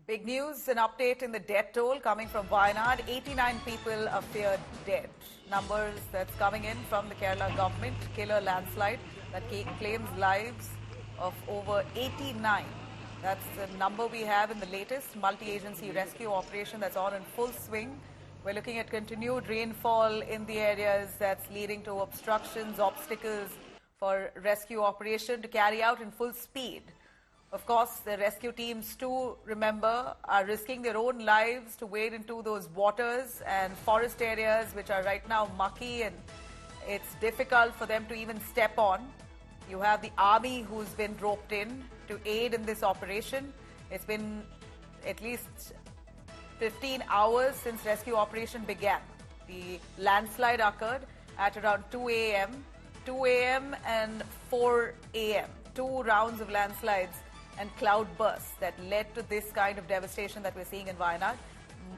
Big news, an update in the death toll coming from Wayanad. 89 people are feared dead. Numbers that's coming in from the Kerala government. Killer landslide that claims lives of over 89. That's the number we have in the latest multi-agency rescue operation that's on in full swing. We're looking at continued rainfall in the areas that's leading to obstructions, obstacles for rescue operation to carry out in full speed. Of course, the rescue teams too, remember, are risking their own lives to wade into those waters and forest areas which are right now mucky and it's difficult for them to even step on. You have the army who's been roped in to aid in this operation. It's been at least 15 hours since rescue operation began. The landslide occurred at around 2 a.m. 2 a.m. and 4 a.m. 2 rounds of landslides and cloud bursts that led to this kind of devastation that we're seeing in Wayanad.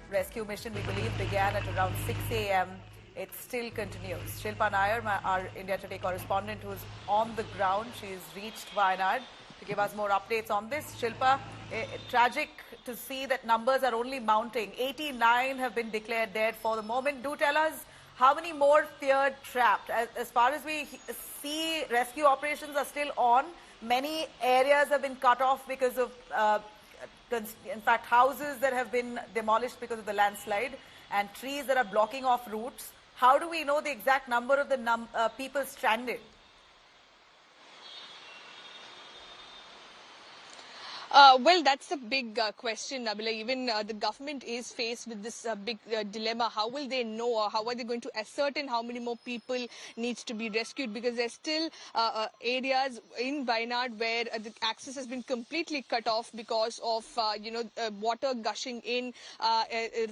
Rescue mission, we believe, began at around 6 a.m. It still continues. Shilpa Nair, our India Today correspondent who's on the ground, she's reached Wayanad to give us more updates on this. Shilpa, tragic to see that numbers are only mounting. 89 have been declared dead for the moment. Do tell us how many more feared trapped. As far as we see, rescue operations are still on. Many areas have been cut off because of, in fact, houses that have been demolished because of the landslide and trees that are blocking off routes. How do we know the exact number of the people stranded? Well, that's a big question, Nabila. Even the government is faced with this big dilemma. How will they know, or how are they going to ascertain how many more people needs to be rescued? Because there's still areas in Wayanad where the access has been completely cut off because of, water gushing in,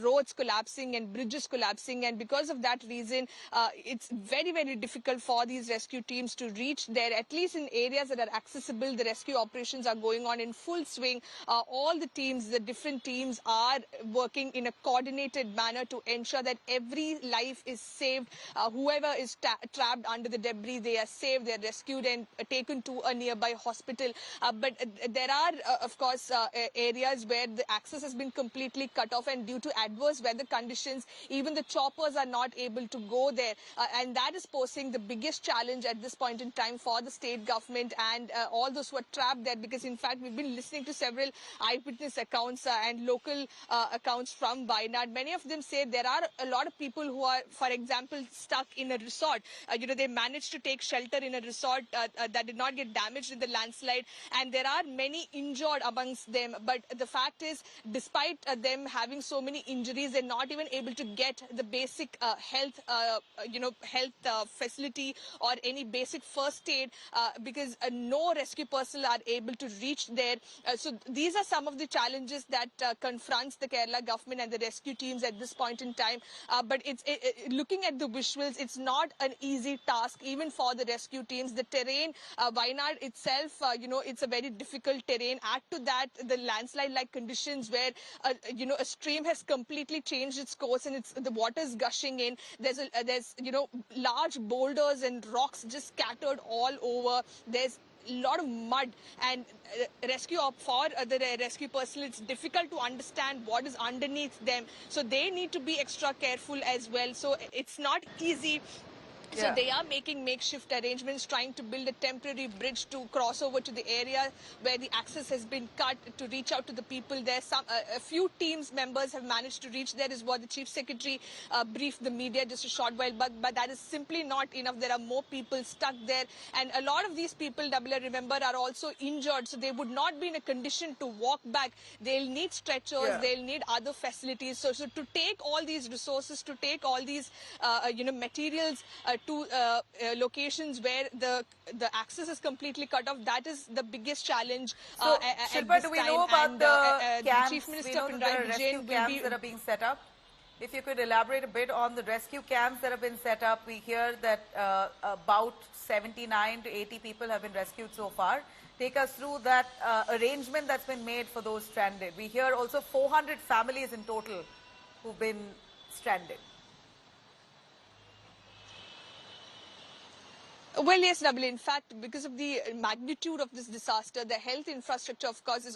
roads collapsing and bridges collapsing. And because of that reason, it's very, very difficult for these rescue teams to reach there. At least in areas that are accessible, the rescue operations are going on in full swing. All the teams, the different teams are working in a coordinated manner to ensure that every life is saved. Whoever is trapped under the debris, they are saved, they are rescued and taken to a nearby hospital. But there are, of course, areas where the access has been completely cut off, and due to adverse weather conditions, even the choppers are not able to go there. And that is posing the biggest challenge at this point in time for the state government and all those who are trapped there, because in fact we've been listening to several eyewitness accounts and local accounts from Wayanad. Many of them say there are a lot of people who are, for example, stuck in a resort. They managed to take shelter in a resort that did not get damaged in the landslide, and there are many injured amongst them. But the fact is, despite them having so many injuries, they're not even able to get the basic health facility or any basic first aid because no rescue personnel are able to reach there. So these are some of the challenges that confronts the Kerala government and the rescue teams at this point in time. But looking at the visuals, it's not an easy task even for the rescue teams. The terrain, Wayanad itself, it's a very difficult terrain. Add to that the landslide-like conditions where a stream has completely changed its course and the water is gushing in. There's large boulders and rocks just scattered all over. There's a lot of mud, and the rescue personnel, it's difficult to understand what is underneath them, so they need to be extra careful as well. So it's not easy. So they are making makeshift arrangements, trying to build a temporary bridge to cross over to the area where the access has been cut to reach out to the people there. A few teams members have managed to reach there, is what the Chief Secretary briefed the media just a short while, but that is simply not enough. There are more people stuck there, and a lot of these people, remember, are also injured, so they would not be in a condition to walk back. They'll need stretchers, they'll need other facilities. So to take all these resources, to take all these materials to locations where the access is completely cut off, that is the biggest challenge. So, Shilpa, do we know about the camps? Chief Minister Pinarayi Vijayan camps that are being set up? If you could elaborate a bit on the rescue camps that have been set up. We hear that about 79 to 80 people have been rescued so far. Take us through that arrangement that's been made for those stranded. We hear also 400 families in total who've been stranded. Well, yes, Nabil. In fact, because of the magnitude of this disaster, the health infrastructure, of course, is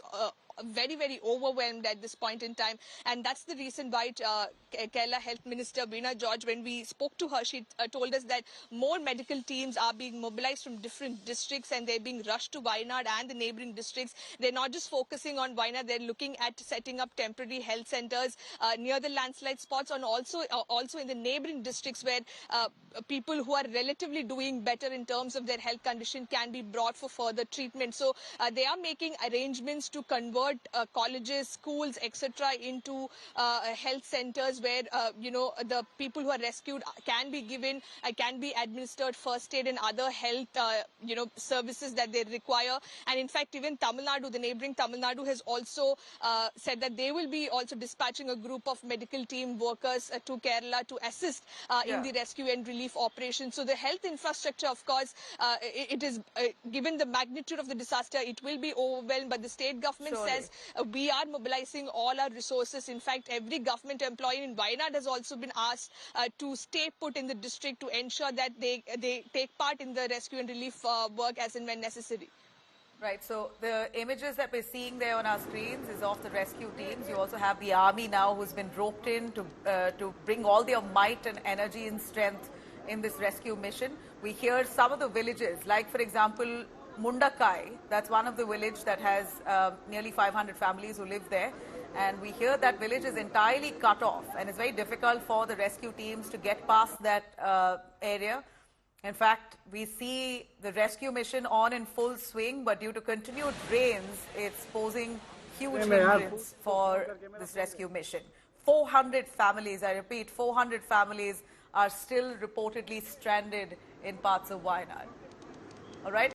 very, very overwhelmed at this point in time. And that's the reason why Kerala Health Minister Veena George, when we spoke to her, she told us that more medical teams are being mobilized from different districts and they're being rushed to Wayanad and the neighboring districts. They're not just focusing on Wayanad, they're looking at setting up temporary health centers near the landslide spots and also in the neighboring districts where people who are relatively doing better in terms of their health condition can be brought for further treatment. So they are making arrangements to convert colleges, schools, etc. into health centers where the people who are rescued can be given, can be administered first aid and other health services that they require. And in fact, even Tamil Nadu, the neighboring Tamil Nadu, has also said that they will be also dispatching a group of medical team workers to Kerala to assist in the rescue and relief operations. So the health infrastructure, of course, it is given the magnitude of the disaster, it will be overwhelmed. But the state government says we are mobilizing all our resources. In fact, every government employee in Wayanad has also been asked to stay put in the district to ensure that they take part in the rescue and relief work as and when necessary. Right, so the images that we're seeing there on our screens is of the rescue teams. You also have the army now who's been roped in to bring all their might and energy and strength in this rescue mission. We hear some of the villages, like for example, Mundakai, that's one of the villages that has nearly 500 families who live there. And we hear that village is entirely cut off and it's very difficult for the rescue teams to get past that area. In fact, we see the rescue mission on in full swing, but due to continued rains, it's posing huge hindrance for this rescue mission. 400 families, I repeat, 400 families are still reportedly stranded in parts of Wayanad. All right.